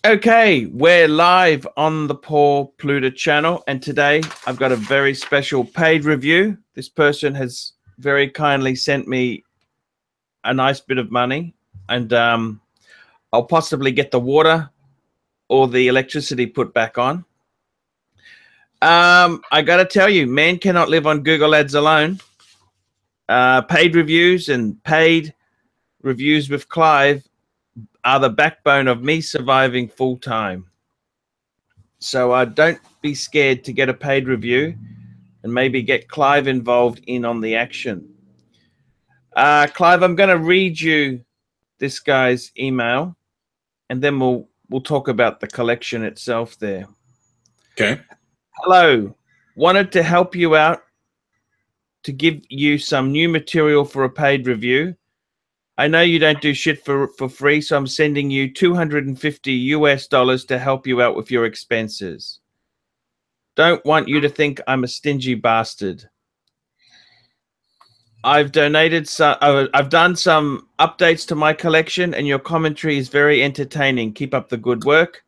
Okay, we're live on the Paul Pluta channel, and today I've got a very special paid review. This person has very kindly sent me a nice bit of money, and I'll possibly get the water or the electricity put back on. I got to tell you, man cannot live on Google Ads alone. Paid reviews and paid reviews with CLYVE are the backbone of me surviving full time. So don't be scared to get a paid review and maybe get CLYVE involved in on the action. CLYVE, I'm going to read you this guy's email, and then we'll talk about the collection itself there. Okay. Hello. Wanted to help you out to give you some new material for a paid review. I know you don't do shit for free, so I'm sending you $250 to help you out with your expenses. Don't want you to think I'm a stingy bastard. I've done some updates to my collection, and your commentary is very entertaining. Keep up the good work.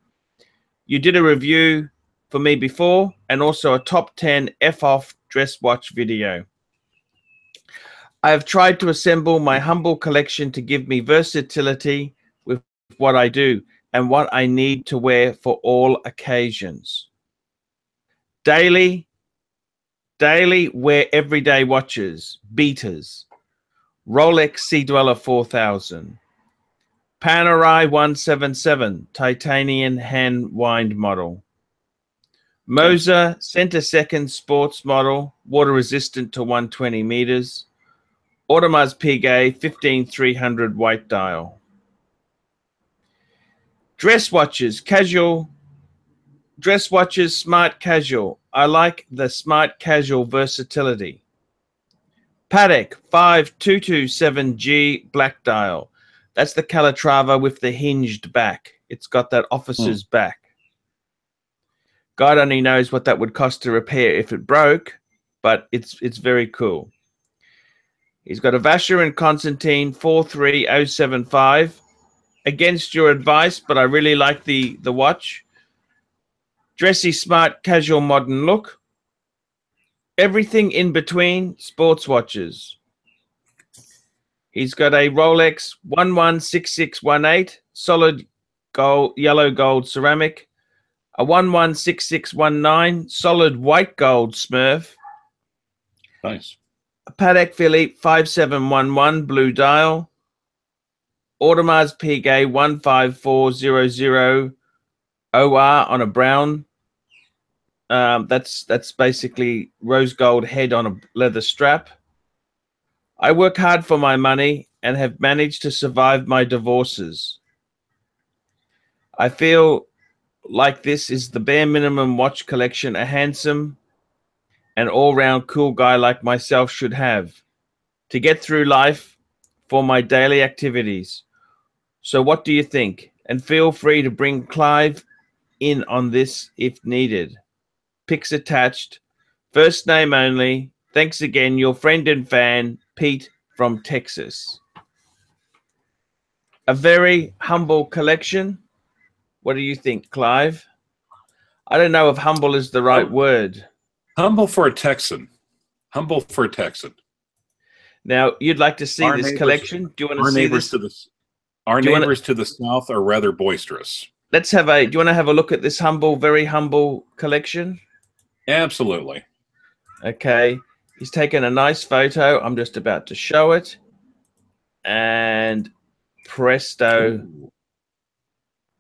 You did a review for me before, and also a top 10 F-off dress watch video. I have tried to assemble my humble collection to give me versatility with what I do and what I need to wear for all occasions. Daily wear everyday watches, beaters, Rolex Sea Dweller 4000, Panerai 177 titanium hand wind model, Moser center second sports model, water resistant to 120 meters, Audemars Piguet 15300 white dial. Dress watches, casual. Dress watches, smart casual. I like the smart casual versatility. Patek 5227G black dial. That's the Calatrava with the hinged back. It's got that officer's back. God only knows what that would cost to repair if it broke, but it's very cool. He's got a Vacher and Constantine 43075. Against your advice, but I really like the watch. Dressy, smart, casual, modern look. Everything in between, sports watches. He's got a Rolex 116618, solid gold, yellow gold ceramic. A 116619, solid white gold Smurf. Nice. A Patek Philippe 5711, blue dial. Audemars Piguet 15400 OR on a brown. That's basically rose gold head on a leather strap. I work hard for my money and have managed to survive my divorces. I feel like this is the bare minimum watch collection a handsome and all-round cool guy like myself should have to get through life for my daily activities. So what do you think? And feel free to bring CLYVE in on this if needed. Pics attached. First name only. Thanks again, your friend and fan, Pete from Texas. A very humble collection. What do you think, CLYVE? I don't know if humble is the right word. Humble for a Texan. Humble for a Texan. Now, you'd like to see this collection? Do you want to see this? Our neighbors to the south are rather boisterous. Let's have a. Do you want to have a look at this humble, very humble collection? Absolutely. Okay. He's taken a nice photo. I'm just about to show it. And presto.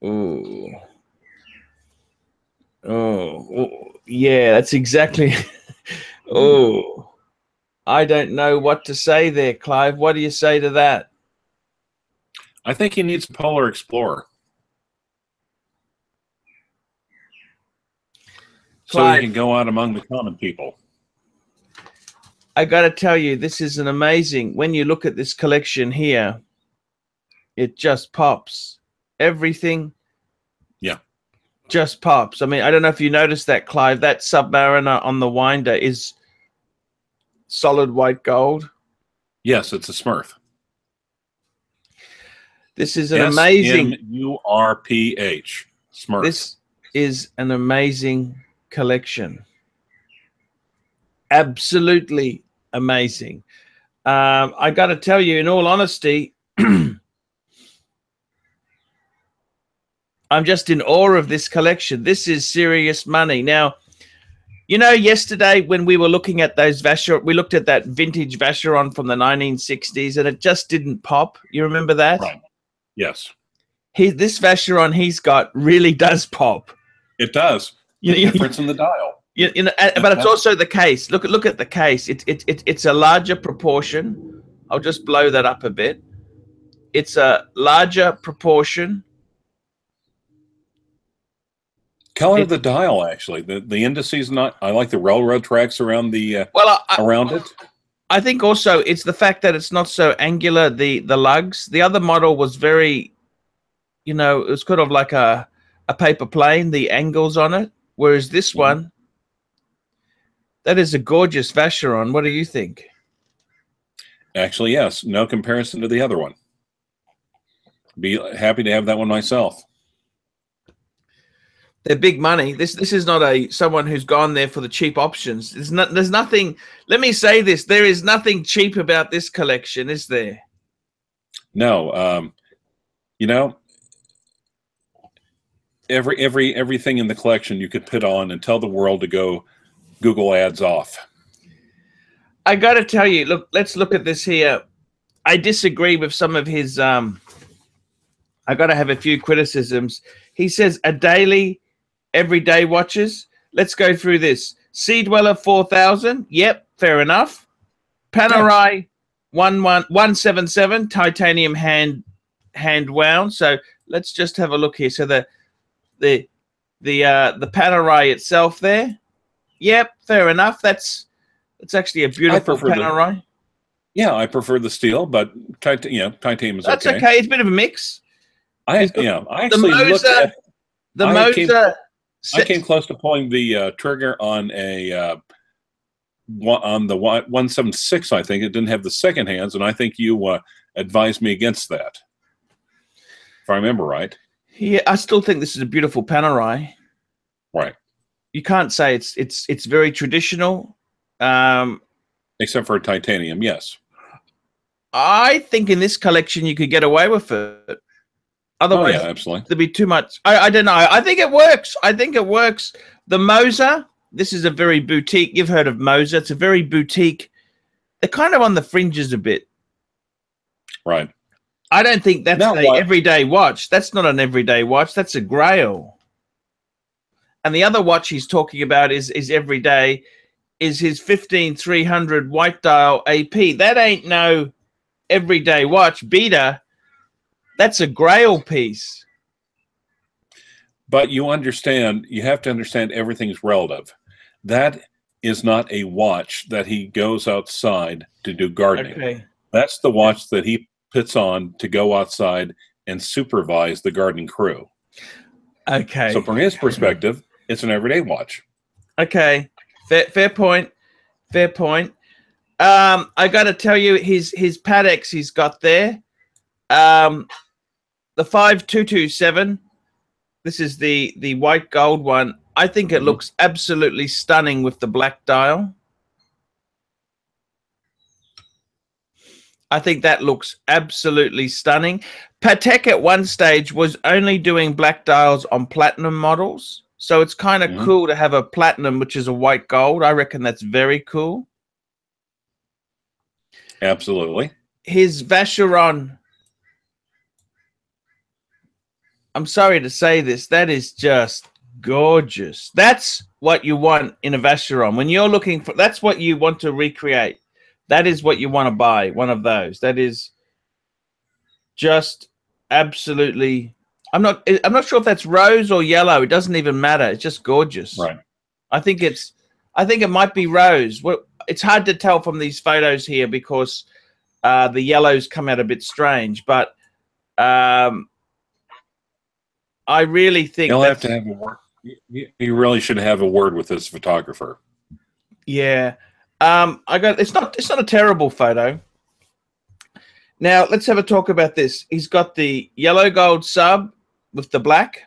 Ooh. Oh, yeah, that's exactly. Oh, I don't know what to say there, CLYVE. What do you say to that? I think he needs a Polar Explorer. So he can go out among the common people. I got to tell you, this is an amazing. When you look at this collection here, it just pops. Everything. Yeah. Just pops. I mean, I don't know if you noticed that, CLYVE. That Submariner on the winder is solid white gold. Yes, it's a Smurf. This is an amazing SMURPH. Smart. This is an amazing collection. Absolutely amazing. I got to tell you, in all honesty, I'm just in awe of this collection. This is serious money. Now, you know, yesterday when we were looking at those Vacheron, we looked at that vintage Vacheron from the 1960s, and it just didn't pop. You remember that? Right. Yes. This Vacheron he's got really does pop. It does. The difference in the dial. You know, but it's also the case. Look at the case. It's a larger proportion. I'll just blow that up a bit. It's a larger proportion. Color of the dial, actually. The indices not. I like the railroad tracks around the around it. I think also it's the fact that it's not so angular. The lugs. The other model was very, you know, it was kind of like a paper plane. The angles on it, whereas this one, that is a gorgeous Vacheron. What do you think? Actually, yes. No comparison to the other one. Be happy to have that one myself. They're big money. This is not someone who's gone there for the cheap options. There's nothing. Let me say this: there is nothing cheap about this collection, is there? No. You know, everything in the collection you could put on and tell the world to go Google ads off. I got to tell you, look. Let's look at this here. I disagree with some of his. I got to have a few criticisms. He says a daily. Everyday watches. Let's go through this. Sea Dweller 4000. Yep, fair enough. Panerai 177 titanium hand wound. So let's just have a look here. So the Panerai itself there. Yep, fair enough. That's actually a beautiful Panerai. Yeah, I prefer the steel, but titanium is that's okay. It's a bit of a mix. I actually looked at the Moser. I came close to pulling the trigger on the 176. I think it didn't have the second hands, and I think you advised me against that, if I remember right. Yeah, I still think this is a beautiful Panerai. Right. You can't say it's very traditional, except for titanium. Yes. I think in this collection you could get away with it. Otherwise, yeah, absolutely. There'd be too much. I don't know. I think it works. I think it works. The Moser, this is a very boutique. You've heard of Moser. It's a very boutique. They're kind of on the fringes a bit. Right. I don't think that's an everyday watch. That's not an everyday watch. That's a Grail. And the other watch he's talking about is everyday, is his 15300 white dial AP. That ain't no everyday watch. Beta. That's a Grail piece. But you have to understand everything's relative. That is not a watch that he goes outside to do gardening. Okay. That's the watch that he puts on to go outside and supervise the gardening crew. Okay. So from his perspective, it's an everyday watch. Okay. Fair point. Fair point. I got to tell you, his Patex he's got there. The 5227, this is the white gold one. I think it looks absolutely stunning with the black dial. I think that looks absolutely stunning. Patek at one stage was only doing black dials on platinum models. So it's kind of cool to have a platinum, which is a white gold. I reckon that's very cool. Absolutely. His Vacheron, I'm sorry to say this, that is just gorgeous. That's what you want in a Vacheron. When you're looking for, that's what you want to recreate. That is what you want to buy, one of those. That is just absolutely, I'm not sure if that's rose or yellow. It doesn't even matter. It's just gorgeous. Right. I think it might be rose. Well, it's hard to tell from these photos here because the yellows come out a bit strange, but I really think he'll have to have a word. You really should have a word with this photographer. Yeah. It's not a terrible photo. Now let's have a talk about this. He's got the yellow gold sub with the black.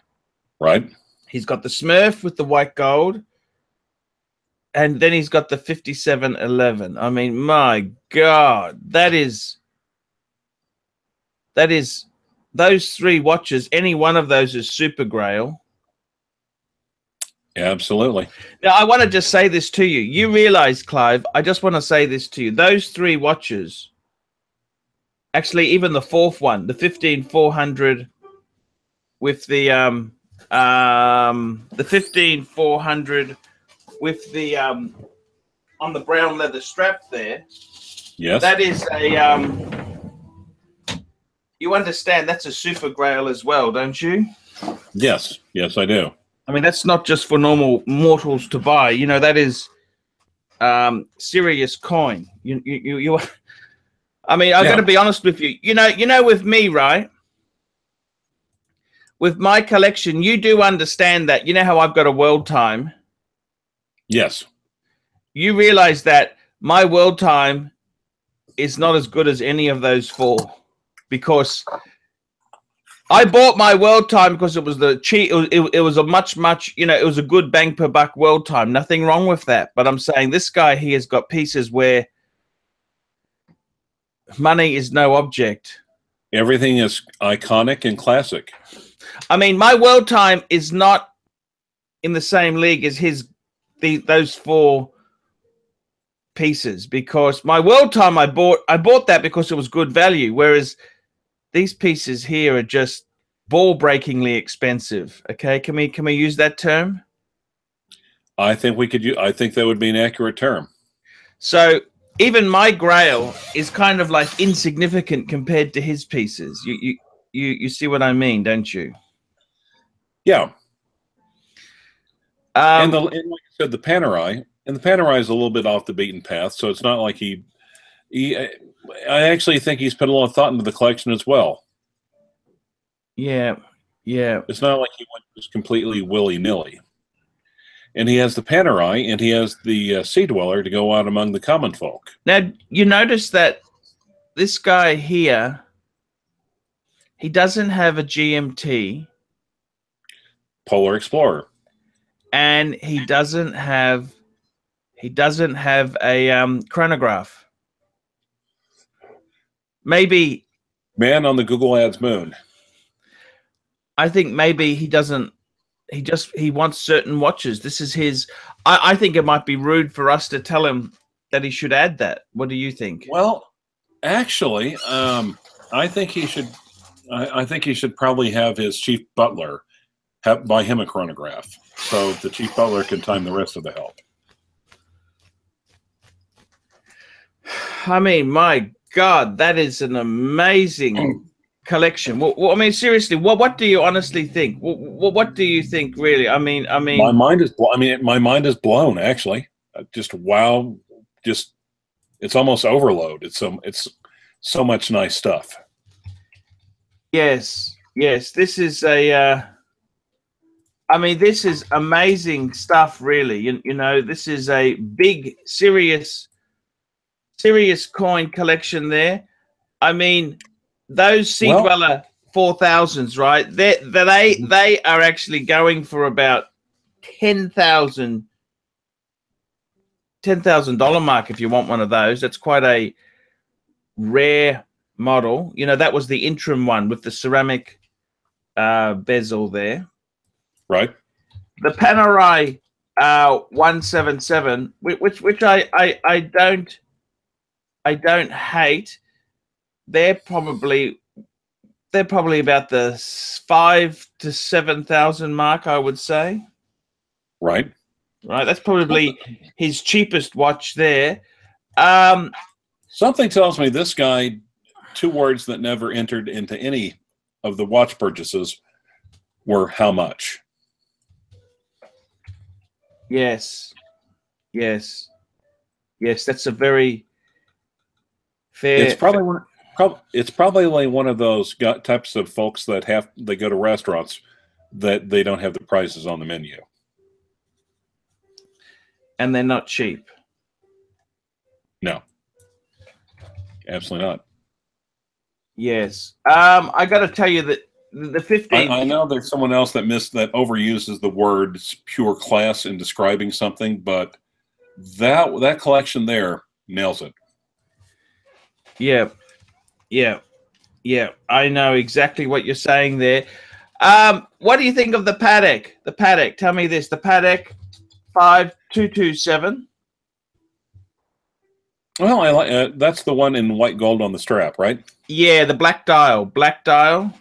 Right. He's got the Smurf with the white gold. And then he's got the 5711. I mean, my God, that is those three watches. Any one of those is super grail. Absolutely. Now, I want to just say this to you. You realize, Clive, I just want to say this to you. Those three watches, actually, even the fourth one, the 15400 with the 15400 with the on the brown leather strap there. Yes. That is a you understand that's a super grail as well, don't you? Yes. Yes, I do. I mean, that's not just for normal mortals to buy. You know, that is serious coin. You I mean, I got to be honest with you. You know, with me, right? With my collection, you do understand that. You know how I've got a world time? Yes. You realize that my world time is not as good as any of those four, because I bought my world time because it was the cheap. It was a much, you know, it was a good bang per buck world time. Nothing wrong with that. But I'm saying this guy, he has got pieces where money is no object. Everything is iconic and classic. I mean, my world time is not in the same league as those four pieces, because my world time I bought that because it was good value, whereas these pieces here are just ball-breakingly expensive. Okay, can we use that term? I think that would be an accurate term. So even my grail is kind of like insignificant compared to his pieces. You see what I mean, don't you? Yeah. And like I said, the Panerai is a little bit off the beaten path, so it's not like I actually think he's put a lot of thought into the collection as well. Yeah, yeah. It's not like he went just completely willy-nilly. And he has the Panerai and he has the Sea Dweller to go out among the common folk. Now, you notice that this guy here, he doesn't have a GMT. Polar Explorer. And he doesn't have a chronograph. Maybe Man on the Google Ads moon. I think maybe he doesn't. He wants certain watches. This is his. I think it might be rude for us to tell him that he should add that. What do you think? Well, actually, I think he should. I think he should probably have his chief butler buy him a chronograph, so the chief butler can time the rest of the help. I mean, my God, that is an amazing collection. Well, I mean, seriously, what do you honestly think? What do you think, really? I mean, my mind is blown. Actually, just wow, just it's almost overload. It's so much nice stuff. Yes, this is a. I mean, this is amazing stuff, really. You know, this is a big, serious coin collection there. I mean, those Sea Dweller 4000s, right? They are actually going for about $10,000 mark if you want one of those. That's quite a rare model. You know, that was the interim one with the ceramic bezel there. Right. The Panerai 177, which I don't hate. They're probably about the 5,000 to 7,000 mark, I would say. Right. That's probably his cheapest watch there. Something tells me this guy, two words that never entered into any of the watch purchases were how much. Yes. That's a very fair. It's probably one of those types of folks that they go to restaurants that they don't have the prices on the menu, and they're not cheap. No, absolutely not. Yes. I got to tell you that The 15. I know there's someone else that overuses the word pure class in describing something, but that collection there nails it. Yeah, yeah, yeah. I know exactly what you're saying there. What do you think of the paddock? The paddock. Tell me this. The paddock 5227. Well, I like that's the one in white gold on the strap, right? Yeah, the black dial. Black dial.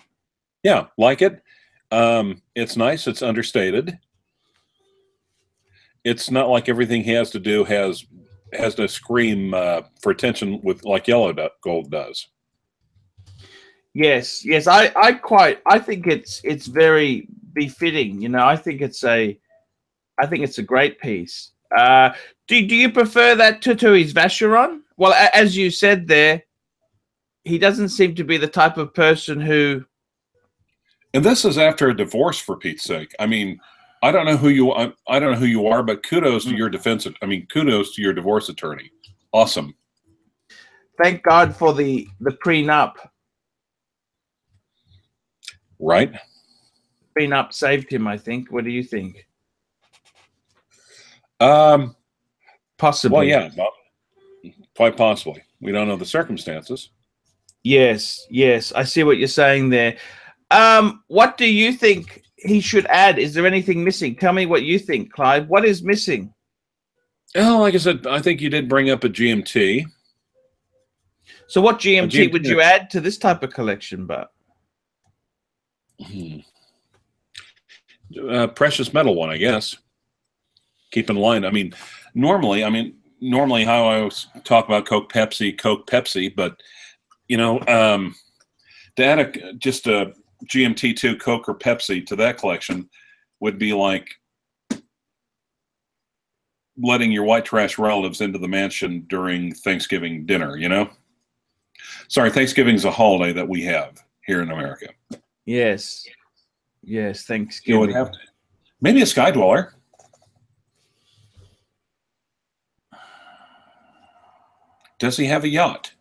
Yeah, like it. It's nice. It's understated. It's not like everything he has to do has to scream for attention with like yellow gold does. Yes, yes. I think it's very befitting. You know, I think it's a great piece. Do you prefer that to his Vacheron? Well, as you said there, he doesn't seem to be the type of person who. And this is after a divorce, for Pete's sake. I mean, I don't know who you are, but kudos to your defense. I mean, kudos to your divorce attorney. Awesome. Thank God for the prenup. Right. Prenup saved him, I think. What do you think? Possibly. Well, yeah, quite possibly. We don't know the circumstances. Yes, yes. I see what you're saying there. What do you think he should add? Is there anything missing? Tell me what you think, Clive. What is missing? Well, like I said, I think you did bring up a GMT. So what GMT would you add to this type of collection, but? Precious metal one, I guess. Keep in line. I mean, normally how I always talk about Coke, Pepsi, but you know, to add just a GMT2 Coke or Pepsi to that collection would be like letting your white trash relatives into the mansion during Thanksgiving dinner, you know? Sorry, Thanksgiving's a holiday that we have here in America. Yes. Yes, Thanksgiving. You would have to. Maybe a Sky Dweller. Does he have a yacht?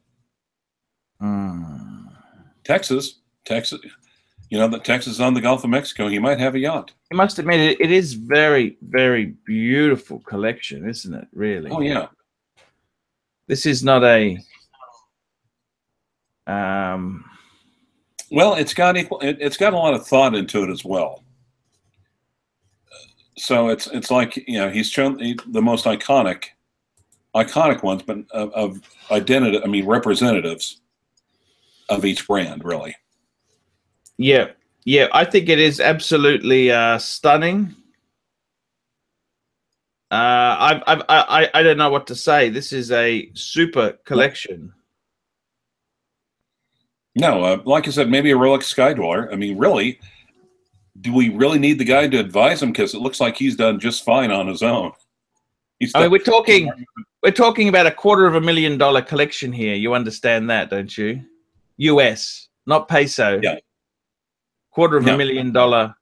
Texas. You know that Texas is on the Gulf of Mexico. He might have a yacht. I must admit, it is very, very beautiful collection, isn't it? Really. Oh yeah. This is not a. Well, it's got a lot of thought into it as well. So it's like, you know, he's shown the most iconic ones, but of identity. I mean, representatives of each brand, really. Yeah, yeah. I think it is absolutely stunning. I don't know what to say. This is a super collection. No, like I said, maybe a Rolex Sky Dweller. I mean, really, do we really need the guy to advise him? Because it looks like he's done just fine on his own. I mean, we're talking about $250,000 collection here. You understand that, don't you? US, not peso. Yeah. $250,000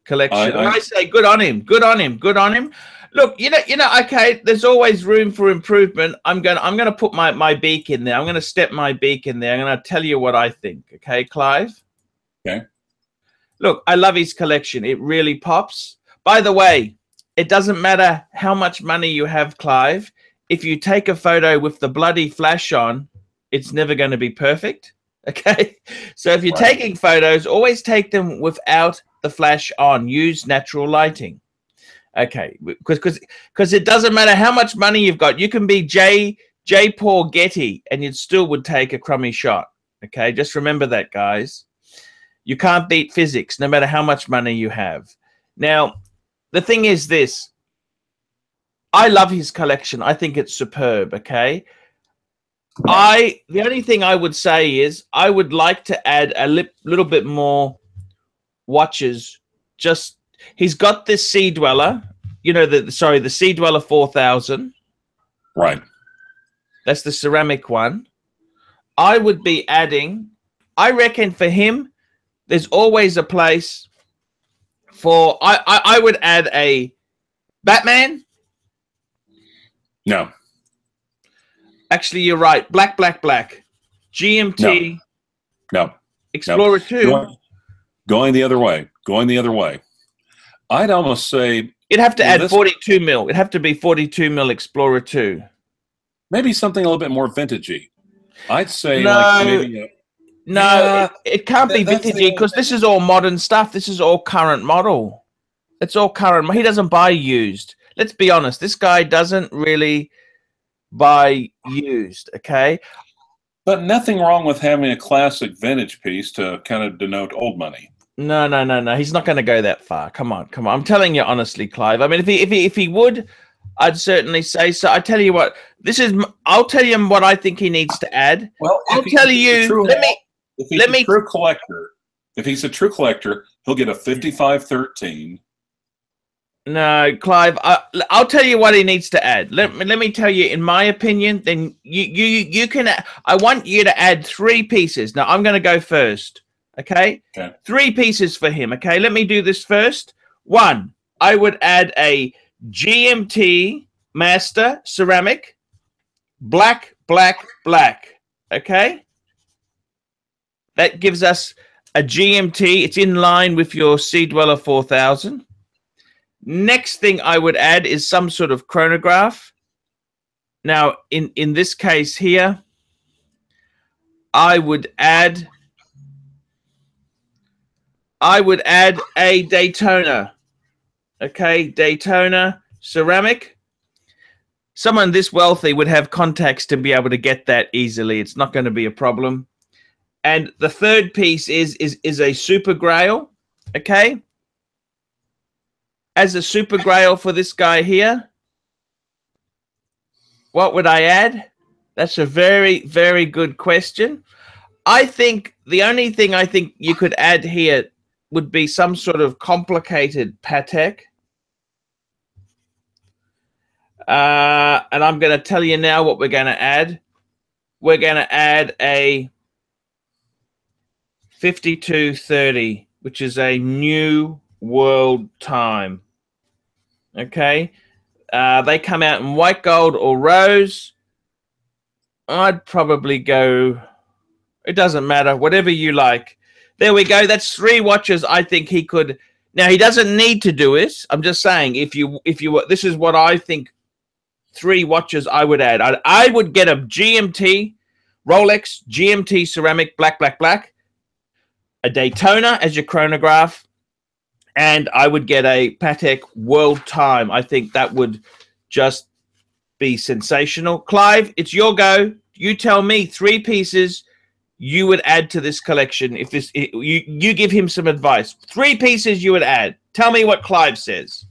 collection. I say, good on him. Good on him. Good on him. Look, you know. Okay, there's always room for improvement. I'm gonna put my beak in there. I'm gonna step my beak in there. I'm gonna tell you what I think. Okay, Clive. Okay. Look, I love his collection. It really pops. By the way, it doesn't matter how much money you have, Clive. If you take a photo with the bloody flash on, it's never going to be perfect. Okay. So if you're taking photos, always take them without the flash on. Use natural lighting. Okay. Because it doesn't matter how much money you've got. You can be J. Paul Getty and you still would take a crummy shot. Okay. Just remember that, guys. You can't beat physics no matter how much money you have. Now, the thing is this. I love his collection. I think it's superb, okay? The only thing I would say is I would like to add a little bit more watches. Just he's got this Sea Dweller, you know, the Sea Dweller 4000. Right. That's the ceramic one. I would be adding, I reckon for him, there's always a place for I would add a Batman. No. Actually, you're right. Black. GMT. No. Explorer 2. Going the other way. Going the other way. I'd almost say you'd have to add 42 mil. It'd have to be 42 mil Explorer 2. Maybe something a little bit more vintagey. I'd say no, like maybe no, yeah, it can't be vintagey because this is all modern stuff. This is all current model. It's all current. He doesn't buy used. Let's be honest. This guy doesn't really buy used. Okay. But nothing wrong with having a classic vintage piece to kind of denote old money. No, no, no, no. He's not going to go that far. Come on, come on. I'm telling you honestly, Clive. I mean, if he would, I'd certainly say so. I tell you what. I'll tell you what I think he needs to add. Well, I'll tell you. If he's a true collector, he'll get a 5513. No, Clive. I'll tell you what he needs to add. Let me tell you. In my opinion, then you can. I want you to add 3 pieces. Now I'm going to go first. Okay? 3 pieces for him. Okay, let me do this first. 1, I would add a GMT Master ceramic, black, black, black. Okay, that gives us a GMT. It's in line with your Sea Dweller 4000. Next thing I would add is some sort of chronograph. Now, in this case here, I would add a Daytona. Okay, Daytona ceramic. Someone this wealthy would have contacts to be able to get that easily. It's not going to be a problem. And the third piece is a Super Grail. Okay. As a Super Grail for this guy here, what would I add? That's a very, very good question. I think the only thing I think you could add here would be some sort of complicated Patek. And I'm going to tell you now what we're going to add. We're going to add a 5230, which is a New World Time. Okay. They come out in white gold or rose. I'd probably go, it doesn't matter, whatever you like. There we go. That's 3 watches I think he could. Now, he doesn't need to do it. I'm just saying, if you this is what I think 3 watches I would add. I would get a GMT, Rolex, GMT ceramic, black, black, black, a Daytona as your chronograph, and I would get a Patek World Time. I think that would just be sensational. Clive, it's your go. You tell me 3 pieces you would add to this collection. If this, you give him some advice. 3 pieces you would add. Tell me what Clive says.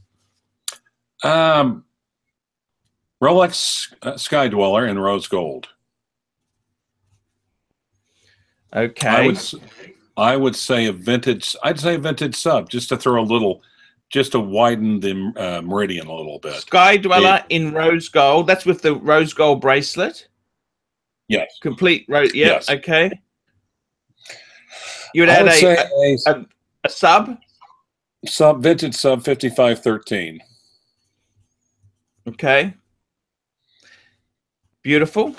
Rolex Sky Dweller in rose gold. Okay. I would say a vintage. I'd say a vintage sub, just to throw a little, just to widen the meridian a little bit. Sky Dweller in rose gold. That's with the rose gold bracelet. Yes. Complete rose. Yeah. Yes. Okay. You would add a sub. Vintage sub 5513. Okay. Beautiful.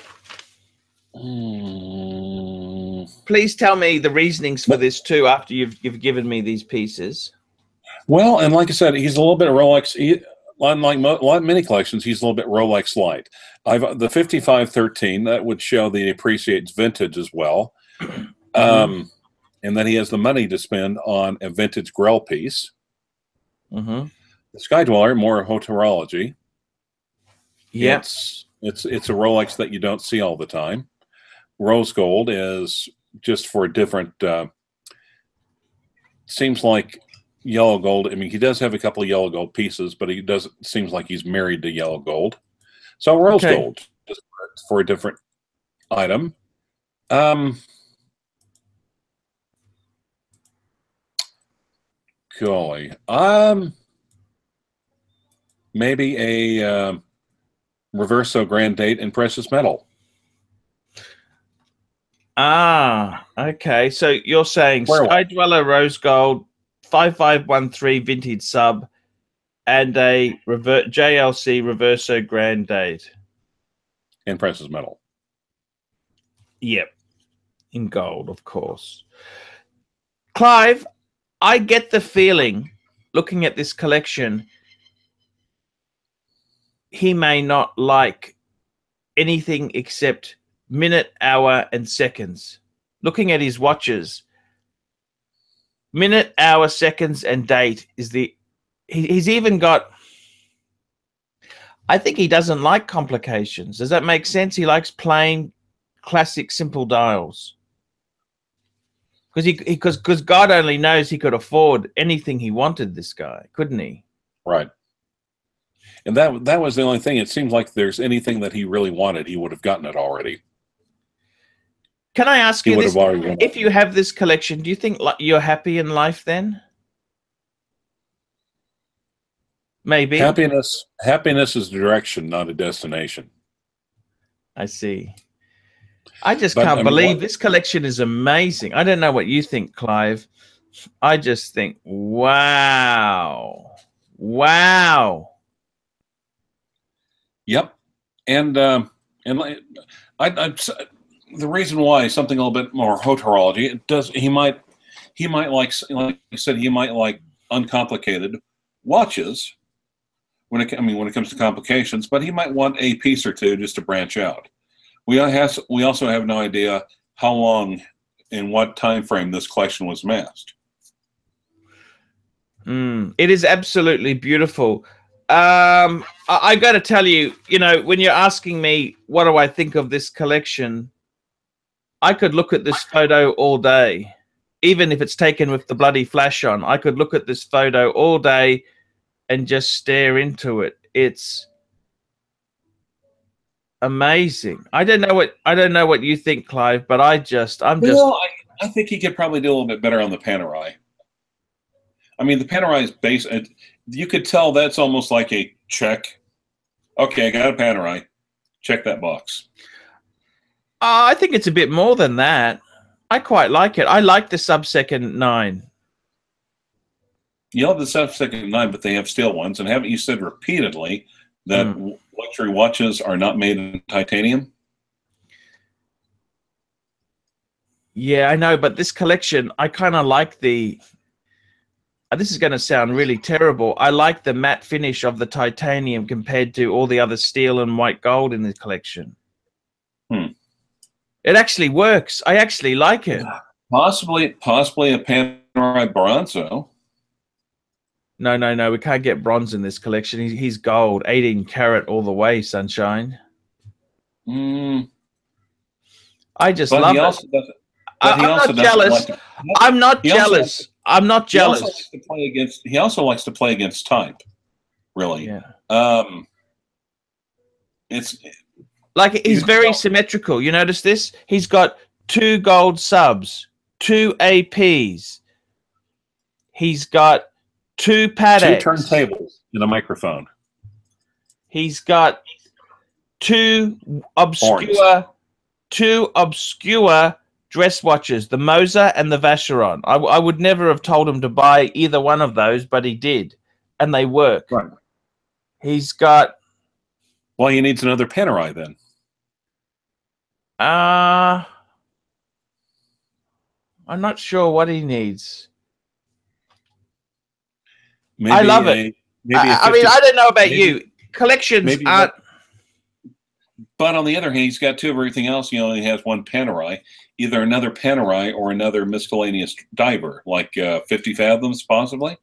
Please tell me the reasonings for this too after you've given me these pieces. Well, and like I said, he's a little bit Rolex. Unlike many collections, he's a little bit Rolex light. The 5513, that would show that he appreciates vintage as well. And then he has the money to spend on a vintage Grell piece. The Sky Dweller, more hoterology. Yeah. It's a Rolex that you don't see all the time. Rose gold is just for a different, seems like yellow gold. I mean, he does have a couple of yellow gold pieces, but he doesn't, seems like he's married to yellow gold. So rose gold, just for a different item. Golly. Maybe a Reverso Grand Date in precious metal. Ah, okay. So you're saying Sky Dweller Rose Gold, 5513 vintage sub, and a JLC Reverso Grand Date. In precious metal. Yep. In gold, of course. Clive, I get the feeling, looking at this collection, he may not like anything except minute, hour, and seconds. Looking at his watches, minute, hour, seconds, and date is the... He's even got... I think he doesn't like complications. Does that make sense? He likes plain, classic, simple dials. Because God only knows he could afford anything he wanted, this guy, couldn't he? Right. And that was the only thing. It seems like there's anything that he really wanted, he would have gotten it already. Can I ask you this? If you have this collection, do you think you're happy in life then? Maybe. Happiness is a direction, not a destination. I see. I just can't believe this collection is amazing. I don't know what you think, Clive. I just think, wow. Wow. Yep. And the reason why something a little bit more hoterology, he might like you said, he might like uncomplicated watches when it comes to complications, but he might want a piece or two just to branch out. We also have no idea how long and what time frame this collection was amassed. It is absolutely beautiful. I got to tell you, when you're asking me what do I think of this collection, I could look at this photo all day, even if it's taken with the bloody flash on. I could look at this photo all day and just stare into it. It's amazing. I don't know what you think, Clive, but I think he could probably do a little bit better on the Panerai. I mean, the Panerai is base. You could tell that's almost like a check. Okay, I got a Panerai. Check that box. I think it's a bit more than that. I quite like it. I like the sub-second 9. You love the sub-second 9, but they have steel ones. And haven't you said repeatedly that luxury watches are not made in titanium? Yeah, I know, but this collection, I kind of like the... This is going to sound really terrible. I like the matte finish of the titanium compared to all the other steel and white gold in the collection. It actually works. I actually like it. Possibly a Panerai Bronzo. No. We can't get bronze in this collection. He's gold, 18 karat all the way, sunshine. I just love it. I'm not jealous. I'm not jealous. I'm not jealous. He also likes to play against type. Really. Yeah. It's like he's very symmetrical. You notice this? He's got 2 gold subs, 2 APs. He's got 2 Pateks. 2 turntables and a microphone. He's got 2 obscure dress watches, the Moser and the Vacheron. I would never have told him to buy either one of those, but he did, and they work. Right. He's got... Well, he needs another Panerai then. I'm not sure what he needs. Maybe I love it. I mean, I don't know about you. Collections aren't... But on the other hand, he's got 2 of everything else. He only has 1 Panerai, either another Panerai or another miscellaneous diver, like 50 fathoms, possibly.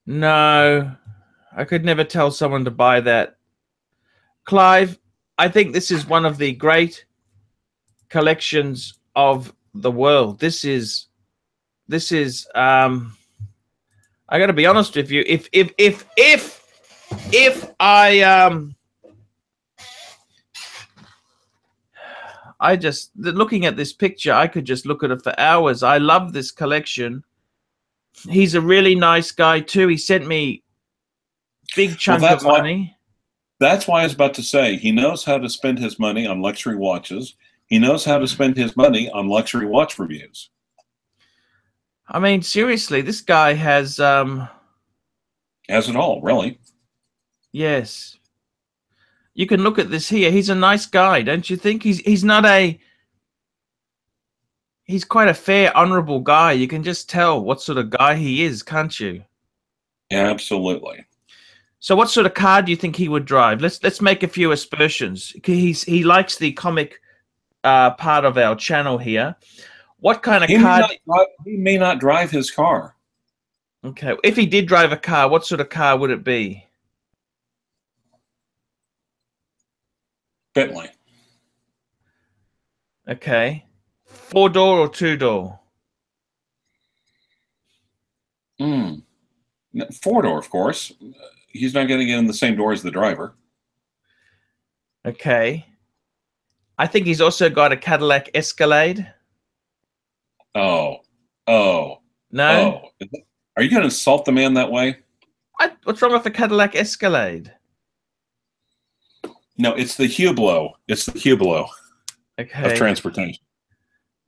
No, I could never tell someone to buy that. Clive, I think this is one of the great collections of the world. This is. I got to be honest with you. If I just looking at this picture, I could just look at it for hours. I love this collection. He's a really nice guy too. He sent me big chunk of money. That's why I was about to say he knows how to spend his money on luxury watches. He knows how to spend his money on luxury watch reviews. I mean, seriously, this guy has it all, really. Yes. You can look at this here. He's a nice guy, don't you think? He's not a... He's quite a fair, honourable guy. You can just tell what sort of guy he is, can't you? Absolutely. So what sort of car do you think he would drive? Let's make a few aspersions. He likes the comic part of our channel here. What kind of car? He may not drive his car. Okay. If he did drive a car, what sort of car would it be? Bentley. Okay. 4-door or 2-door? 4-door, of course. He's not going to get in the same door as the driver. Okay. I think he's also got a Cadillac Escalade. Oh. No? Are you going to insult the man that way? What's wrong with the Cadillac Escalade? No, it's the Hublot. It's the Hublot of transportation.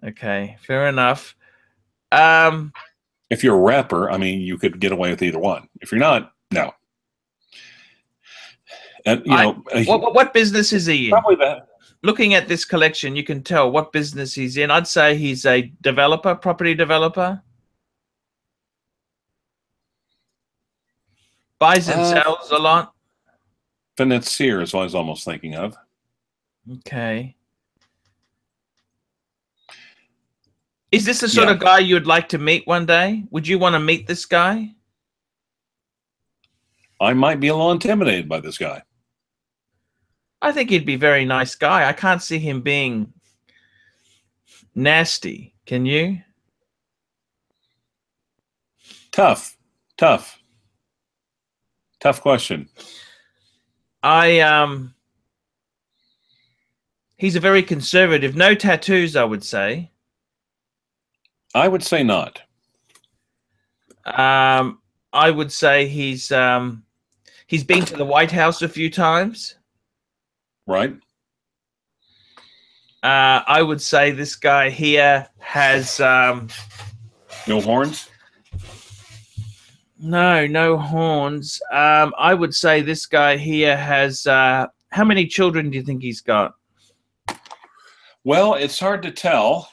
Okay, fair enough. If you're a rapper, I mean, you could get away with either one. If you're not, no. And what business is he in? Probably that. Looking at this collection, you can tell what business he's in. I'd say he's a developer, property developer. Buys and sells a lot. Financier is what I was almost thinking of. Okay. Is this the sort of guy you'd like to meet one day? Would you want to meet this guy? I might be a little intimidated by this guy. I think he'd be a very nice guy. I can't see him being nasty. Can you? Tough question. He's a very conservative. No tattoos, I would say. I would say not. I would say he's been to the White House a few times. Right. I would say this guy here has no horns. No horns. I would say this guy here has how many children do you think he's got? Well, it's hard to tell.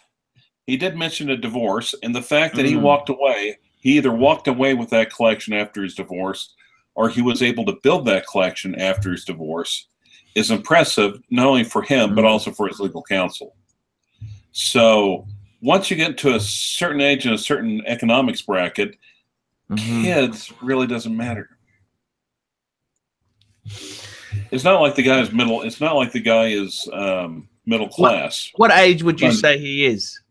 He did mention a divorce, and the fact that he walked away, he either walked away with that collection after his divorce, or he was able to build that collection after his divorce, is impressive, not only for him, but also for his legal counsel. So once you get to a certain age and a certain economics bracket, kids really doesn't matter. It's not like the guy is middle. It's not like the guy is middle class. What age would you say he is?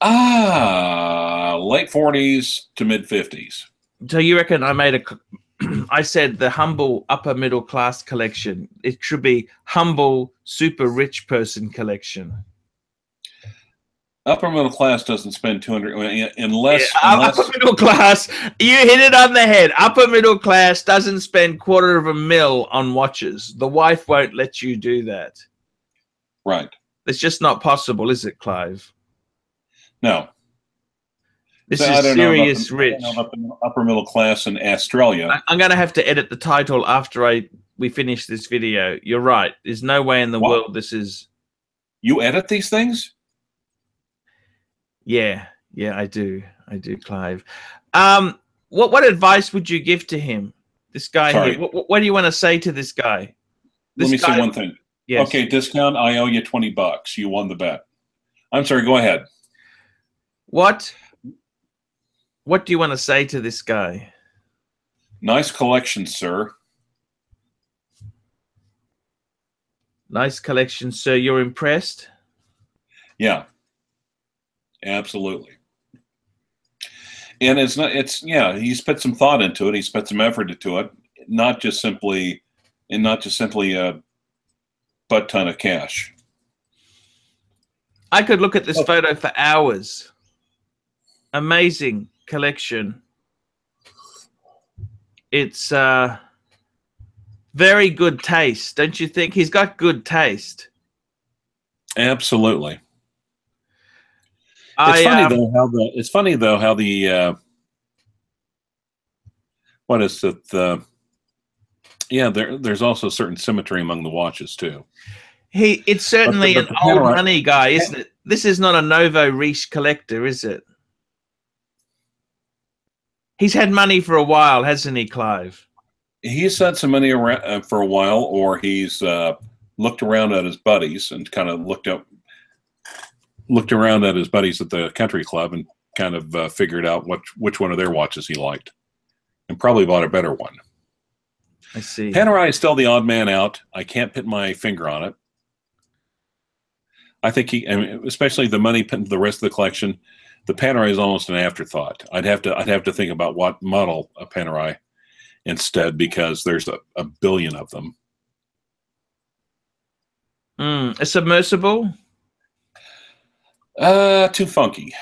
Late 40s to mid 50s. So you reckon I said the humble upper middle class collection. It should be humble super rich person collection. Upper middle class doesn't spend 200 unless upper middle class. You hit it on the head. Upper middle class doesn't spend $250,000 on watches. The wife won't let you do that. Right. It's just not possible, is it, Clive? No. This is serious rich. Upper middle class in Australia. I'm going to have to edit the title after we finish this video. You're right. There's no way in the world this is. You edit these things? Yeah, I do, Clive. What advice would you give to him? This guy here. What do you want to say to this guy? Let me say one thing. Yes. Okay, discount. I owe you $20. You won the bet. I'm sorry. Go ahead. What do you want to say to this guy? Nice collection, sir. Nice collection, sir. You're impressed? Yeah. Absolutely. And he's put some thought into it. He's put some effort into it, not just simply a butt ton of cash. I could look at this photo for hours. Amazing collection. It's very good taste, don't you think? He's got good taste. Absolutely. It's funny though how the what is it? Yeah, there's also certain symmetry among the watches too. It's certainly But an old money guy, isn't it? This is not a Novo Riche collector, is it? He's had money for a while, hasn't he, Clive? He's had some money around for a while, or he's looked around at his buddies and kind of looked around at his buddies at the country club and kind of figured out which one of their watches he liked, and probably bought a better one. I see. Panerai is still the odd man out. I can't put my finger on it. I think I mean, especially the money, the rest of the collection, the Panerai is almost an afterthought. I'd have to think about what model of Panerai instead, because there's a billion of them. A submersible? Too funky.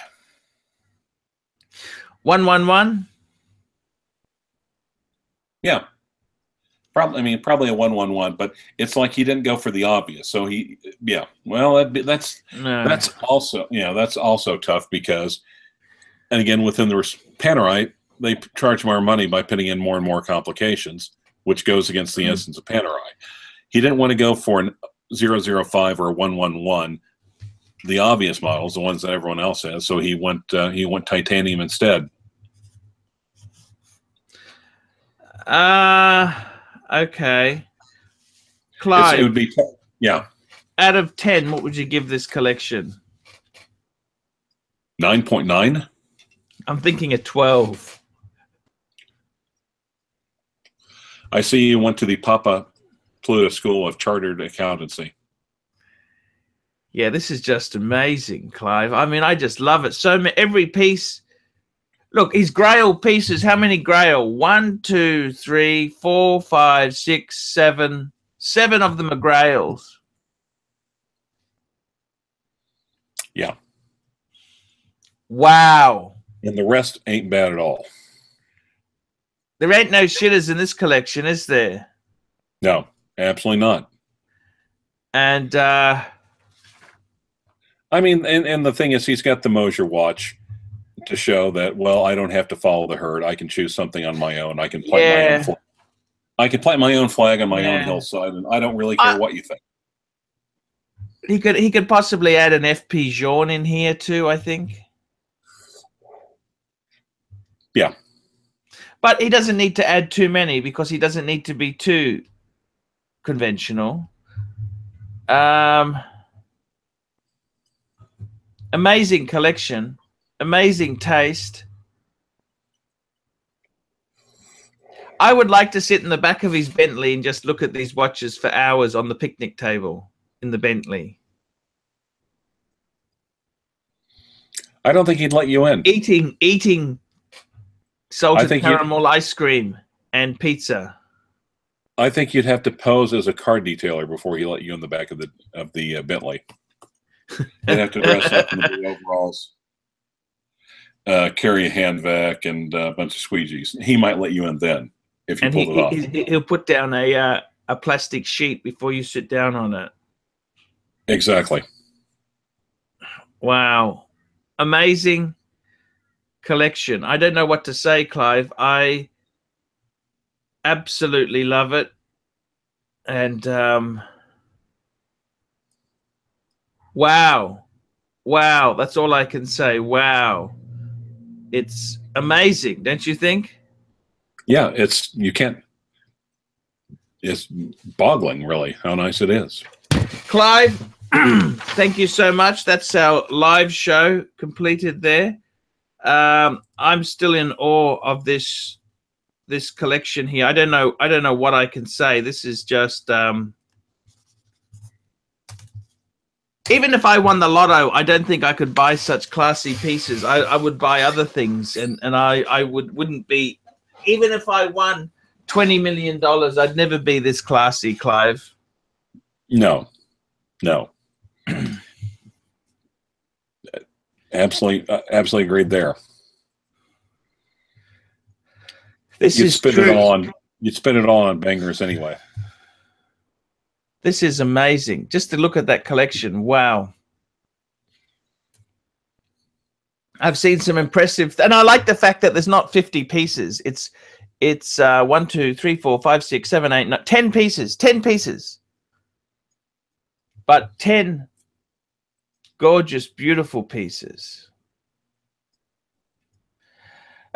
111? Yeah. Probably a 111, but it's like he didn't go for the obvious. So that's also tough because, and again, within the Panerai, they charge more money by putting in more and more complications, which goes against the essence of Panerai. He didn't want to go for an 005 or a 111, the obvious models, the ones that everyone else has. So he went titanium instead. Okay. Clive, It would be, yeah. Out of 10, what would you give this collection? 9.9? I'm thinking a 12. I see you went to the Papa Pluta School of Chartered Accountancy. Yeah, this is just amazing, Clive. I mean, I just love it. So every piece. Look, his Grail pieces. How many Grail? 1, 2, 3, 4, 5, 6, 7. 7 of them are Grails. Yeah. Wow. And the rest ain't bad at all. There ain't no shitters in this collection, is there? No, absolutely not. And I mean, and the thing is, he's got the Mosier watch to show that, well, I don't have to follow the herd. I can choose something on my own. I can plant my own flag. I can plant my own flag on my own hillside, and I don't really care what you think. He could possibly add an FP Jean in here too, I think. Yeah. But he doesn't need to add too many because he doesn't need to be too conventional. Amazing collection. Amazing taste. I would like to sit in the back of his Bentley and just look at these watches for hours on the picnic table in the Bentley. I don't think he'd let you in. Eating salted caramel ice cream and pizza. I think you'd have to pose as a car detailer before he let you in the back of the Bentley. You'd have to dress up in the blue overalls, carry a hand vac and a bunch of squeegees. He might let you in then if you pulled it off. He'll put down a plastic sheet before you sit down on it. Exactly. Wow. Amazing collection. I don't know what to say, Clive. I absolutely love it. And wow. Wow. That's all I can say. Wow. It's amazing, don't you think? Yeah, it's boggling, really, how nice it is. Clive, thank you so much. That's our live show completed there. I'm still in awe of this collection here. I don't know what I can say. This is just even if I won the lotto, I don't think I could buy such classy pieces. I would buy other things, and I wouldn't be, even if I won $20 million, I'd never be this classy, Clive. No. Absolutely agreed there. You'd spend it all on bangers anyway. This is amazing. Just to look at that collection. Wow. I've seen some impressive, and I like the fact that there's not 50 pieces. It's 1, 2, 3, 4, 5, 6, 7, 8, 9, 10 pieces. 10 pieces. But 10 gorgeous, beautiful pieces.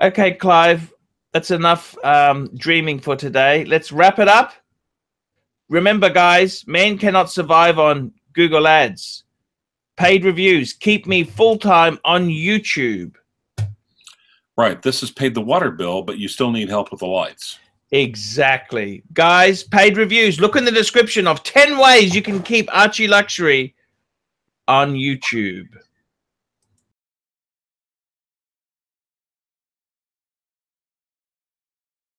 Okay, Clive, that's enough dreaming for today. Let's wrap it up. Remember, guys, man cannot survive on Google Ads. Paid reviews keep me full-time on YouTube. Right. This has paid the water bill, but you still need help with the lights. Exactly. Guys, paid reviews. Look in the description of 10 ways you can keep Archie Luxury on YouTube.